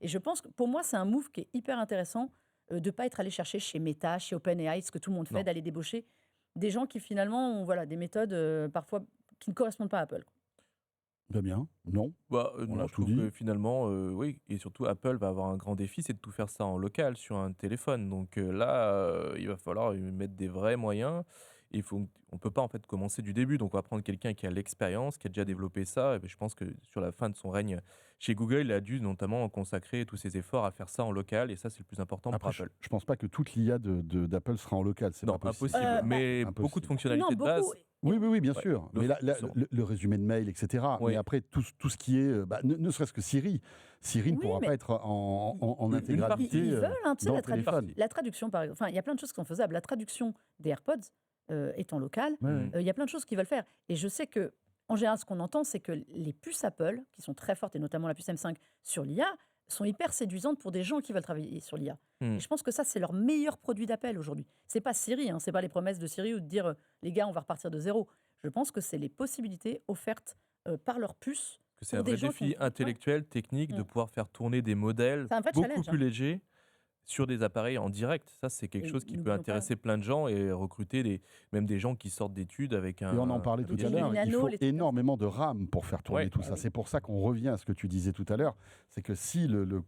Et je pense que pour moi, c'est un move qui est hyper intéressant de ne pas être allé chercher chez Meta, chez OpenAI, ce que tout le monde fait, Non. d'aller débaucher des gens qui finalement ont des méthodes parfois qui ne correspondent pas à Apple. Damien, non. Bah, On non, a je tout trouve dit. que finalement, oui, et surtout Apple va avoir un grand défi, c'est de tout faire ça en local sur un téléphone. Donc là, il va falloir y mettre des vrais moyens. On peut pas en fait commencer du début. Donc on va prendre quelqu'un qui a l'expérience, qui a déjà développé ça. Et ben, je pense que sur la fin de son règne chez Google, il a dû notamment consacrer tous ses efforts à faire ça en local. Et ça, c'est le plus important pour Après, je Apple. ne pense pas que toute l'IA d'Apple sera en local. C'est Non, pas possible. impossible. Mais impossible. beaucoup de fonctionnalités de base. Oui, bien Ouais, sûr. le Mais là, forcément. le résumé de mail, etc. Oui. Mais après, tout ce qui est, ne serait-ce que Siri. Siri ne Oui, pourra mais pas être en Une intégralité Ils veulent, tu sais, dans la, le téléphone. la traduction, par exemple. Enfin, il y a plein de choses qui sont faisables. La traduction des AirPods étant locale, Ouais, ouais. il y a plein de choses qu'ils veulent faire. Et je sais que, en général, ce qu'on entend, c'est que les puces Apple, qui sont très fortes, et notamment la puce M5 sur l'IA, sont hyper séduisantes pour des gens qui veulent travailler sur l'IA. Mm. Et je pense que ça, c'est leur meilleur produit d'appel aujourd'hui. C'est pas Siri, c'est pas les promesses de Siri ou de dire les gars, on va repartir de zéro. Je pense que c'est les possibilités offertes par leur puce. Que c'est pour un des vrai gens qui défi ont- intellectuel, technique, de Mm. pouvoir faire tourner des modèles C'est un vrai beaucoup challenge, plus légers sur des appareils en direct. Ça, c'est quelque Et chose qui peut n'oublions pas- intéresser plein de gens et recruter même des gens qui sortent d'études avec un. Et on en parlait tout avec à les l'heure, il nano, faut les trucs comme ça. énormément de RAM pour faire tourner Ouais. tout Ah ça. oui. C'est pour ça qu'on revient à ce que tu disais tout à l'heure, c'est que si le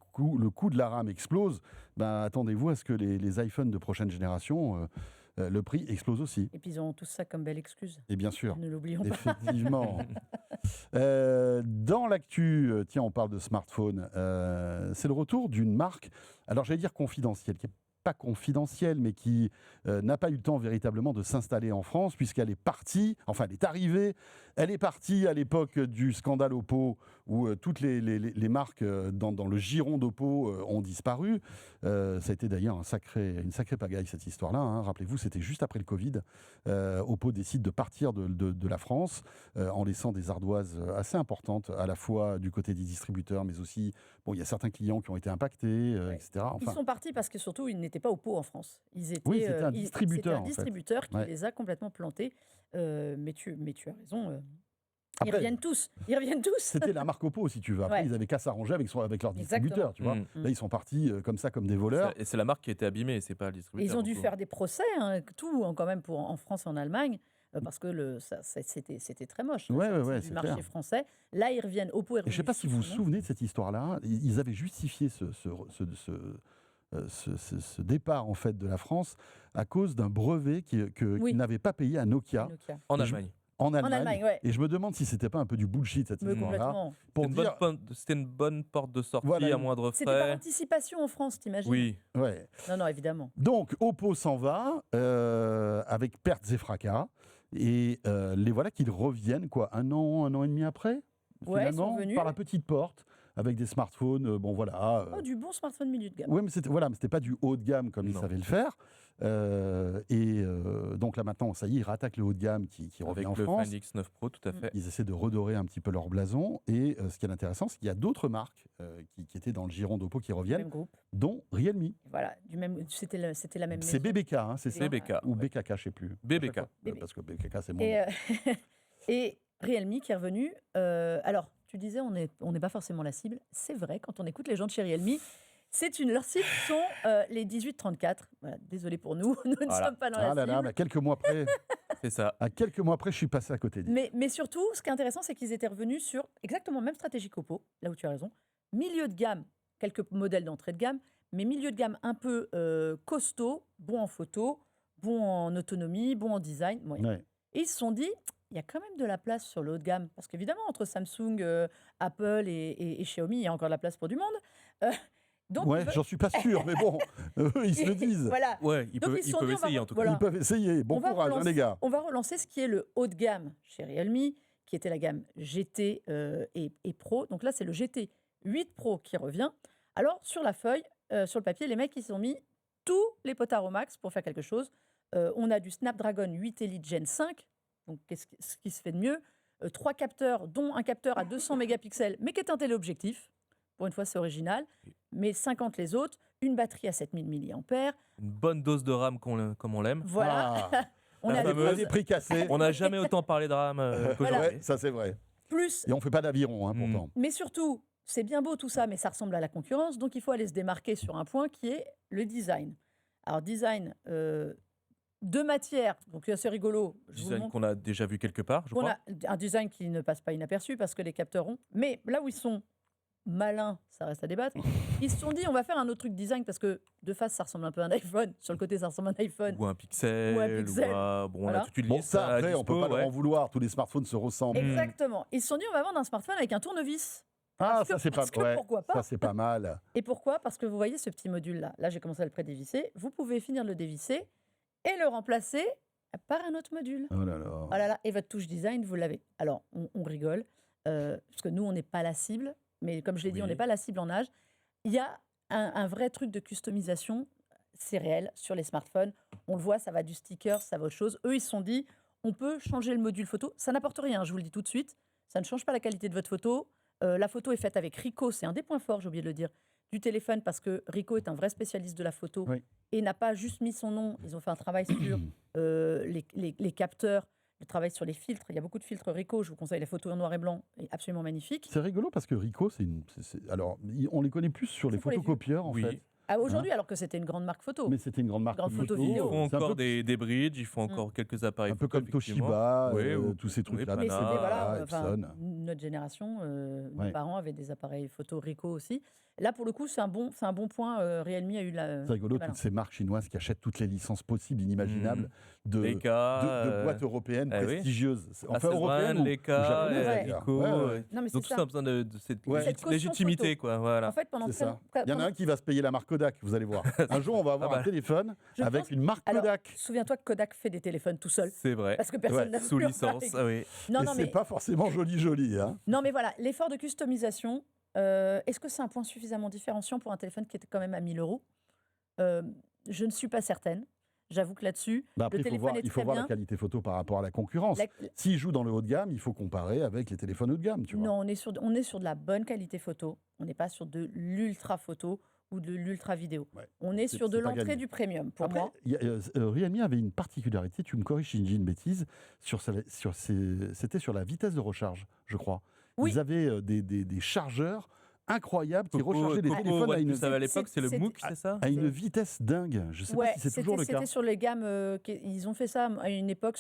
coût de la RAM explose, ben, attendez-vous à ce que les iPhones de prochaine génération, le prix explose aussi. Et puis ils ont tous ça comme belle excuse. Et bien sûr, Ne l'oublions pas. effectivement. Dans l'actu, tiens, on parle de smartphone, c'est le retour d'une marque, alors j'allais dire confidentielle, qui n'est pas confidentielle, mais qui n'a pas eu le temps véritablement de s'installer en France, puisqu'elle est partie, enfin elle est arrivée, elle est partie à l'époque du scandale Oppo, où toutes les marques dans le giron d'Oppo ont disparu. Ça a été d'ailleurs une sacrée pagaille cette histoire-là, hein. Rappelez-vous, c'était juste après le Covid. Oppo décide de partir de la France en laissant des ardoises assez importantes, à la fois du côté des distributeurs, mais aussi, bon, il y a certains clients qui ont été impactés, Ouais. etc. Ils Enfin, sont partis parce que surtout, ils n'étaient pas au pot en France. Ils étaient, Oui, c'était un ils- distributeur, c'était en un fait. distributeur qui Ouais. les a complètement plantés. Mais tu as raison. Ils Après, reviennent tous. Ils reviennent tous. c'était la marque Oppo, si tu veux. Après, Ouais. ils avaient qu'à s'arranger avec leur Exactement. distributeur, tu vois. Mm. Là, ils sont partis comme ça, comme des voleurs. Et c'est la marque qui a été abîmée, c'est pas le Et distributeur. ils ont dû beaucoup. faire des procès, tout quand même en France et en Allemagne, parce que c'était très moche. Ouais, la ouais, sortie ouais, du c'est marché clair. français. Là, ils reviennent. Oppo est Et je ne sais revenu pas si vous vous sous son nom. souvenez de cette histoire-là. Ils avaient justifié ce départ en fait de la France à cause d'un brevet qu'ils Oui. n'avaient pas payé à Nokia Nokia. En Et je- Allemagne. en En Allemagne. Allemagne, ouais. Et je me demande si c'était pas un peu du bullshit cette Mais histoire-là. complètement. Pour C'était une, dire, c'était une bonne porte de sortie Voilà, à moindre C'était par frais. anticipation en France, t'imagines? Oui, ouais. Non, évidemment. Donc Oppo s'en va avec pertes et fracas. Et les voilà qu'ils reviennent quoi, un an et demi après, Ouais, ils sont finalement, venus. par la petite porte, avec des smartphones, bon voilà. Oh, du bon smartphone milieu de gamme. Ouais, mais c'était pas du haut de gamme comme ils Non. savaient le faire. Donc là maintenant, ça y est, ils rattaquent le haut de gamme qui revient avec en le France. Find X9 Pro, tout à fait. Ils essaient de redorer un petit peu leur blason. Et ce qui est intéressant, c'est qu'il y a d'autres marques qui étaient dans le giron d'Oppo qui Du reviennent, même groupe. dont Realme. Voilà, c'était la même C'est maison. BBK, hein, c'est ça BBK. Ou BKK, je ne sais plus. BBK. Parce que BKK, c'est mon Et, nom. et Realme qui est revenu. Alors, tu disais, on n'est pas forcément la cible. C'est vrai, quand on écoute les gens de chez Realme, leurs cibles sont les 18-34. Voilà, désolé pour nous, nous ne Voilà. sommes pas dans Ah la là là, cible. mais à quelques mois près, C'est ça. je suis passé à côté. Mais surtout, ce qui est intéressant, c'est qu'ils étaient revenus sur exactement la même stratégie qu'Oppo, là où tu as raison. Milieu de gamme, quelques modèles d'entrée de gamme, mais milieu de gamme un peu costaud, bon en photo, bon en autonomie, bon en design. Moyen. Ouais. Et ils se sont dit, il y a quand même de la place sur le haut de gamme. Parce qu'évidemment, entre Samsung, Apple et Xiaomi, il y a encore de la place pour du monde. Donc, Ouais, ils veulent- j'en suis pas sûr, mais bon, eux, ils se le disent. Voilà. Ouais, ils Donc, peuvent, ils se ils sont peuvent dit, on va essayer re- en tout voilà. Ils peuvent essayer. Bon On va courage, hein, relancer- les gars. On va relancer ce qui est le haut de gamme chez Realme, qui était la gamme GT et Pro. Donc là, c'est le GT 8 Pro qui revient Alors, sur la feuille, sur le papier, les mecs, ils ont mis tous les potards au max pour faire quelque chose. On a du Snapdragon 8 Elite Gen 5, donc ce qui se fait de mieux. 3 capteurs, dont un capteur à 200 mégapixels, mais qui est un téléobjectif. Pour une fois, c'est original. Mais 50 les autres. Une batterie à 7000 mAh. Une bonne dose de RAM comme on l'aime. Voilà. Ah, On La a avec des pas fameuse- des prix cassés. On n'a jamais autant parlé de RAM qu'aujourd'hui. Ouais, ça c'est vrai. plus. Et on fait pas d'aviron, hein, pourtant. Mais surtout, c'est bien beau tout ça, mais ça ressemble à la concurrence. Donc, il faut aller se démarquer sur un point qui est le design. Alors, design de matière, donc c'est assez rigolo. Je vous le Design montre. qu'on a déjà vu quelque part, je On crois. a un design qui ne passe pas inaperçu parce que les capteurs ont. Mais là où ils sont malins, ça reste à débattre. Ils se sont dit, on va faire un autre truc design parce que de face, ça ressemble un peu à un iPhone. Sur le côté, ça ressemble à un iPhone. Ou un pixel. Ou un pixel. Bon, Voilà. on a toute une Bon, liste ça à après, on dispo, peut pas leur ouais. en vouloir. Tous les smartphones se ressemblent. Exactement. Ils se sont dit, on va vendre un smartphone avec un tournevis. Ah, Parce ça que- c'est pas, parce que ouais, pourquoi pas ça c'est pas mal. Et pourquoi? Parce que vous voyez ce petit module-là. Là, j'ai commencé à le prédévisser. Vous pouvez finir de le dévisser et le remplacer par un autre module. Oh là là. Oh là là, et votre touche design, vous l'avez. Alors, on rigole, parce que nous, on n'est pas la cible, mais comme je l'ai dit, on Oui. n'est pas la cible en âge. Il y a un vrai truc de customisation, c'est réel, sur les smartphones. On le voit, ça va du sticker, ça va autre chose. Eux, ils se sont dit, on peut changer le module photo. Ça n'apporte rien, je vous le dis tout de suite. Ça ne change pas la qualité de votre photo. La photo est faite avec Ricoh, c'est un des points forts, j'ai oublié de le dire, du téléphone, parce que Ricoh est un vrai spécialiste de la photo Oui. et n'a pas juste mis son nom. Ils ont fait un travail sur les capteurs, le travail sur les filtres. Il y a beaucoup de filtres Ricoh. Je vous conseille les photos en noir et blanc, est absolument magnifique. C'est rigolo parce que Ricoh, alors on les connaît plus sur les C'est pour les vieux. photocopieurs en Oui. fait. Aujourd'hui, alors que c'était une grande marque photo. Mais c'était une grande marque Grande de photo photo. vidéo. Ils font C'est un encore peu- des bridges, ils font encore quelques appareils un peu photo, comme effectivement. Toshiba, Oui, ou- tous ces trucs-là. Mais Pana, c'était, voilà, Epson. notre génération, nos Ouais. parents avaient des appareils photo Ricoh aussi. Là, pour le coup, c'est un bon point. Realme a eu la. C'est rigolo, voilà. toutes ces marques chinoises qui achètent toutes les licences possibles, inimaginables de Leica, boîtes européennes oui. prestigieuses. Enfin, européennes ou Leica, japonaises, ouais. d'ailleurs. Ricoh. Ouais, ouais. ouais. Non, mais Ils c'est ont tous ça. besoin de cette Ouais. Cette caution légitimité, photo. quoi. Voilà. En fait, pendant C'est très ça. Il y en a un qui va se payer la marque Kodak, vous allez voir. Un jour, on va avoir Pas un mal. téléphone Je avec pense- une marque Alors, Kodak. Souviens-toi que Kodak fait des téléphones tout seul. C'est vrai. Parce que personne Ouais, n'a Sous voulu en licence, parler. ah oui. Non, Et non, c'est mais, pas forcément joli. Hein. non, mais voilà, l'effort de customisation, est-ce que c'est un point suffisamment différenciant pour un téléphone qui est quand même à 1000 euros? Je ne suis pas certaine. J'avoue que là-dessus, Bah après, le téléphone est il faut très voir la bien. qualité photo par rapport à la concurrence. La- S'ils jouent dans le haut de gamme, il faut comparer avec les téléphones haut de gamme, tu vois. Non, on est sur de la bonne qualité photo. On n'est pas sur de l'ultra photo ou de l'ultra vidéo. Ouais. On est sur de c'est pas l'entrée gagné. du premium, pour Après, moi. Realme avait une particularité, tu me corriges si je dis une bêtise, c'était sur la vitesse de recharge, je crois. Oui. Ils avaient des chargeurs incroyables qui Coco, rechargeaient les Coco, téléphones One Plus, ça va à C'est- l'époque, c'est le c'est- MOOC, c'est ça à une vitesse dingue. Je ne sais pas si c'est toujours le cas. C'était sur les gammes. Ils ont fait ça à une époque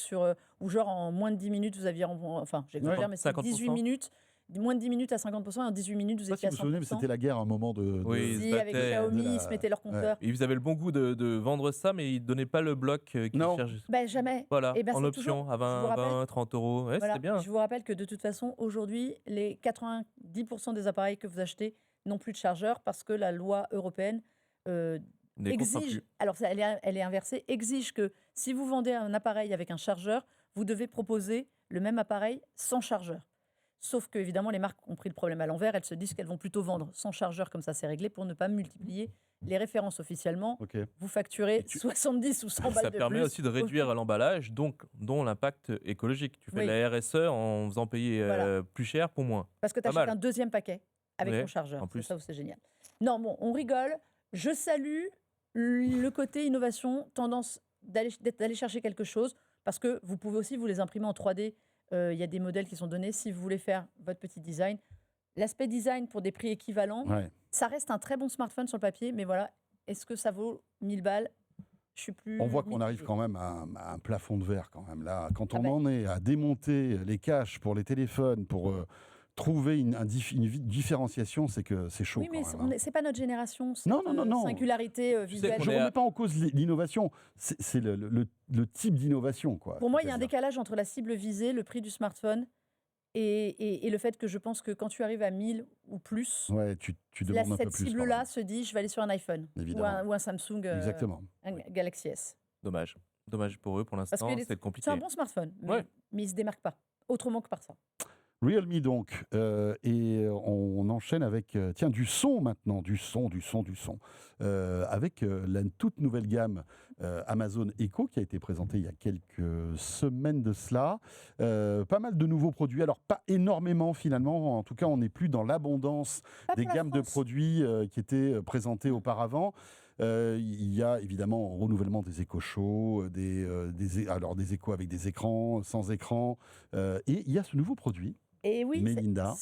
où, genre, en moins de 10 minutes, vous aviez. Enfin, j'exagère, Ouais. mais c'est 50%. 18 minutes. Moins de 10 minutes à 50%, et en 18 minutes, vous Je ne sais étiez pas à si vous vous souvenez, mais 100%. c'était la guerre à un moment de. Oui, ils se Si, avec battaient. Xiaomi, de la- ils se mettaient leur compteur. Et ils avaient le bon goût de vendre ça, mais ils ne donnaient pas le bloc qu'ils Non. cherchaient. Ben, jamais. Voilà, Eh ben, en c'est option, toujours- à je 20, vous rappelle- 20, 30 euros. Ouais, Voilà. c'était bien. Je vous rappelle que de toute façon, aujourd'hui, les 90% des appareils que vous achetez n'ont plus de chargeur parce que la loi européenne Ne les comprend exige, plus. alors elle est inversée, exige que si vous vendez un appareil avec un chargeur, vous devez proposer le même appareil sans chargeur. Sauf que, évidemment, les marques ont pris le problème à l'envers. Elles se disent qu'elles vont plutôt vendre sans chargeur, comme ça c'est réglé, pour ne pas multiplier les références officiellement. Ok. Vous facturez Et tu- 70 ou 100 balles Ça de permet plus. aussi de réduire l'emballage, dont l'impact écologique. Tu fais Oui. la RSE en faisant payer Voilà. plus cher pour moins. Parce que tu Pas achètes mal. un deuxième paquet avec Ouais, ton chargeur. en C'est plus. ça où c'est génial. Non, bon, on rigole. Je salue le côté innovation, tendance d'aller chercher quelque chose, parce que vous pouvez aussi vous les imprimer en 3D. Il y a des modèles qui sont donnés si vous voulez faire votre petit design. L'aspect design pour des prix équivalents, Ouais. ça reste un très bon smartphone sur le papier, mais voilà, est-ce que ça vaut 1000 balles? Je suis plus. On voit qu'on arrive mitigée. quand même à un plafond de verre quand même là. Quand Ah on ben. en est à démonter les caches pour les téléphones, pour trouver une différenciation, c'est que c'est chaud Oui, mais quand même. Hein. c'est pas notre génération. Cette, Non, non. singularité visuelle. Je on ne est remets à- pas en cause l'innovation, c'est le type d'innovation. Quoi. Pour moi, il y a un C'est-à-dire. décalage entre la cible visée, le prix du smartphone, et le fait que je pense que quand tu arrives à 1000 ou plus, Ouais, tu demandes un peu cette plus. quand cible-là même. se dit, je vais aller sur un iPhone Évidemment. ou un Samsung, Exactement. un Galaxy S. Dommage. Dommage pour eux pour Parce l'instant, que c'est compliqué. c'est un bon smartphone, Ouais. mais il ne se démarque pas, autrement que par ça. Realme donc, et on enchaîne avec du son maintenant, du son, avec la toute nouvelle gamme Amazon Echo qui a été présentée il y a quelques semaines de cela. Pas mal de nouveaux produits, alors pas énormément finalement, en tout cas on n'est plus dans l'abondance Pas des pour la gammes de France. produits qui étaient présentées auparavant. Il y a évidemment un renouvellement des échos chauds, des échos avec des écrans, sans écran, et il y a ce nouveau produit. Et oui, Mélinda.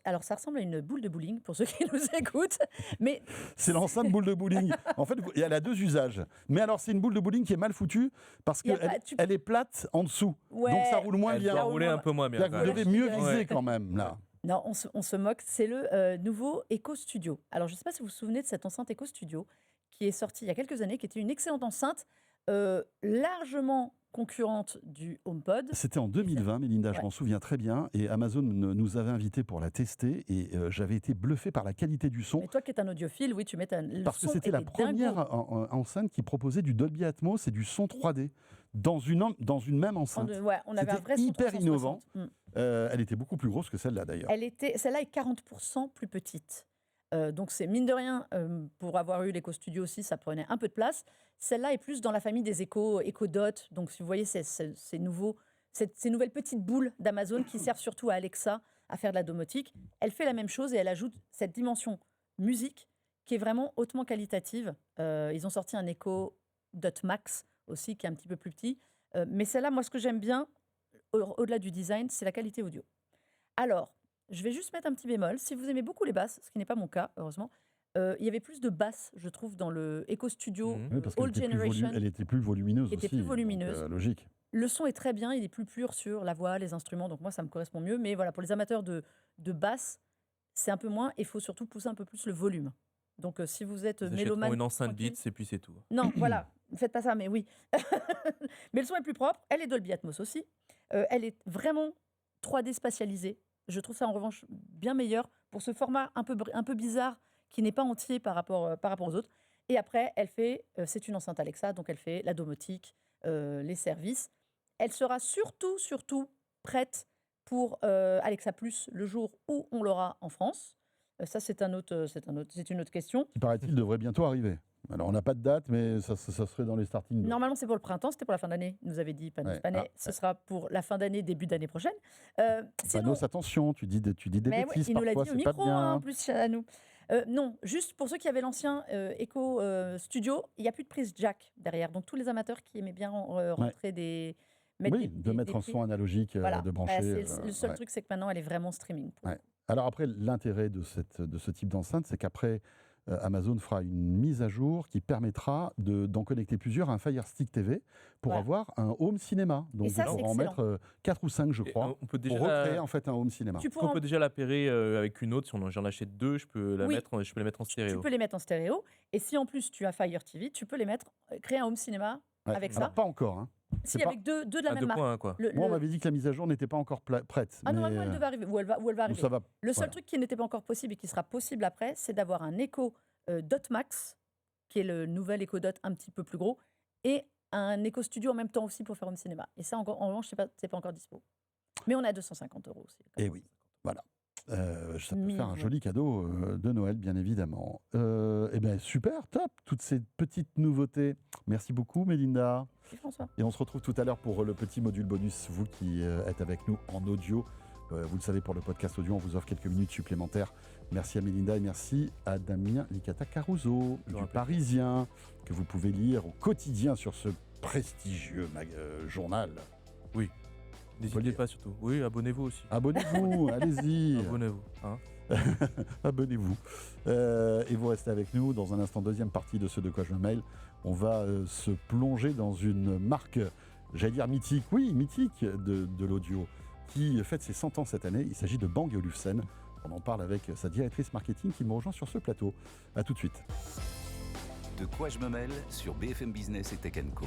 alors ça ressemble à une boule de bowling pour ceux qui nous écoutent, mais C'est l'enceinte boule de bowling. En fait, elle a deux usages. Mais alors, c'est une boule de bowling qui est mal foutue parce Y a qu'elle pas- elle est plate en dessous. ouais, Donc, ça roule moins Elle bien. doit rouler un peu moins bien. C'est-à-dire que quand vous même. devez mieux Ouais. viser quand même, là. non, on se moque. C'est le nouveau Echo Studio. Alors je ne sais pas si vous vous souvenez de cette enceinte Echo Studio qui est sortie il y a quelques années, qui était une excellente enceinte, largement concurrente du HomePod. C'était en 2020, Mélinda, je Ouais. m'en souviens très bien. Et Amazon nous avait invités pour la tester. Et j'avais été bluffé par la qualité du son. Mais toi qui es un audiophile, oui, tu m'étonnes. Le Parce que son c'était la était première dingo. enceinte qui proposait du Dolby Atmos et du son 3D dans une même enceinte. Ouais, on avait un C'était vrai son hyper 360. innovant. Mm. Elle était beaucoup plus grosse que celle-là, d'ailleurs. Celle-là est 40% plus petite. Donc c'est mine de rien, pour avoir eu l'Echo Studio aussi, ça prenait un peu de place. Celle-là est plus dans la famille des Echo Dot. Donc si vous voyez ces nouvelles petites boules d'Amazon qui servent surtout à Alexa à faire de la domotique, elle fait la même chose et elle ajoute cette dimension musique qui est vraiment hautement qualitative. Ils ont sorti un Echo Dot Max aussi qui est un petit peu plus petit. Mais celle-là, moi ce que j'aime bien, au-delà du design, c'est la qualité audio. Alors, je vais juste mettre un petit bémol. Si vous aimez beaucoup les basses, ce qui n'est pas mon cas, heureusement, il y avait plus de basses, je trouve, dans le Echo Studio Mhm. Oui, parce qu'elle Old était Generation. elle était plus volumineuse Elle était aussi. plus volumineuse. Donc, logique. Le son est très bien, il est plus pur sur la voix, les instruments, donc moi, ça me correspond mieux. Mais voilà, pour les amateurs de basses, c'est un peu moins. Il faut surtout pousser un peu plus le volume. Donc, si vous êtes Ils achèteront mélomane... une enceinte tranquille- Beats et puis c'est tout. Non, voilà, ne faites pas ça, mais oui. Mais le son est plus propre. Elle est Dolby Atmos aussi. Elle est vraiment 3D spatialisée. Je trouve ça en revanche bien meilleur pour ce format un peu bizarre qui n'est pas entier par rapport aux autres. Et après, c'est une enceinte Alexa, donc elle fait la domotique, les services. Elle sera surtout prête pour Alexa Plus le jour où on l'aura en France. Ça, c'est une autre question. Qui paraît-il devrait bientôt arriver. Alors, on n'a pas de date, mais ça serait dans les starting blocks. Normalement, c'est pour le printemps, c'était pour la fin d'année, nous avait dit Panos Ouais. Panay. Ah, Ce sera pour la fin d'année, début d'année prochaine. Sinon, Panos, attention, tu dis des mais ouais, bêtises il nous l'a parfois, dit au c'est pas micro, bien. hein, en plus, à nous. Non, juste pour ceux qui avaient l'ancien Echo Studio, il n'y a plus de prise jack derrière. Donc, tous les amateurs qui aimaient bien rentrer des... Oui, de mettre un son analogique, Voilà. de Bah, brancher. le seul ouais. truc, c'est que maintenant, elle est vraiment streaming. Ouais. Alors après, l'intérêt de ce type d'enceinte, c'est qu'après, Amazon fera une mise à jour qui permettra d'en connecter plusieurs à un Fire Stick TV pour Voilà. avoir un home cinéma. Donc ça, pour c'est en excellent. mettre 4 ou 5, je Et crois, on peut déjà pour recréer en fait un home cinéma. Tu on pourras peut déjà la pairer avec une autre. Si j'en achète deux, je peux Oui. je peux les mettre en tu stéréo. peux les mettre en stéréo. Et si en plus tu as Fire TV, tu peux les mettre, créer un home cinéma Ouais. avec Alors, ça. pas encore. Hein. Si, pas- avec deux de la À même deux marque. points, quoi. Moi, on m'avait dit que la mise à jour n'était pas encore prête. Ah non, mais, normalement, elle devait arriver, ou elle va donc arriver. ça va. Le seul voilà. truc qui n'était pas encore possible et qui sera possible après, c'est d'avoir un Echo Dot Max, qui est le nouvel Echo Dot un petit peu plus gros, et un Echo Studio en même temps aussi pour faire home cinéma. Et ça, en revanche, c'est pas encore dispo. Mais on a 250 € aussi. quand Et même. oui, voilà. Ça peut faire un Mignon. joli cadeau de Noël, bien évidemment. Eh bien, super, top, toutes ces petites nouveautés. Merci beaucoup, Mélinda. Merci, François. Et on se retrouve tout à l'heure pour le petit module bonus, vous qui êtes avec nous en audio. Vous le savez, pour le podcast audio, on vous offre quelques minutes supplémentaires. Merci à Mélinda et merci à Damien Licata-Caruso, du plaisir. Parisien, que vous pouvez lire au quotidien sur ce prestigieux journal. N'hésitez dire. pas surtout. Oui, abonnez-vous aussi. Abonnez-vous, allez-y. Abonnez-vous. Hein. Abonnez-vous. Et vous restez avec nous. Dans un instant, deuxième partie de ce De quoi je me mail. On va se plonger dans une marque, j'allais dire mythique, oui, mythique de l'audio, qui fête ses 100 ans cette année. Il s'agit de Bang & Olufsen. On en parle avec sa directrice marketing qui me rejoint sur ce plateau. A tout de suite. De quoi je me mêle sur BFM Business et Tech Co.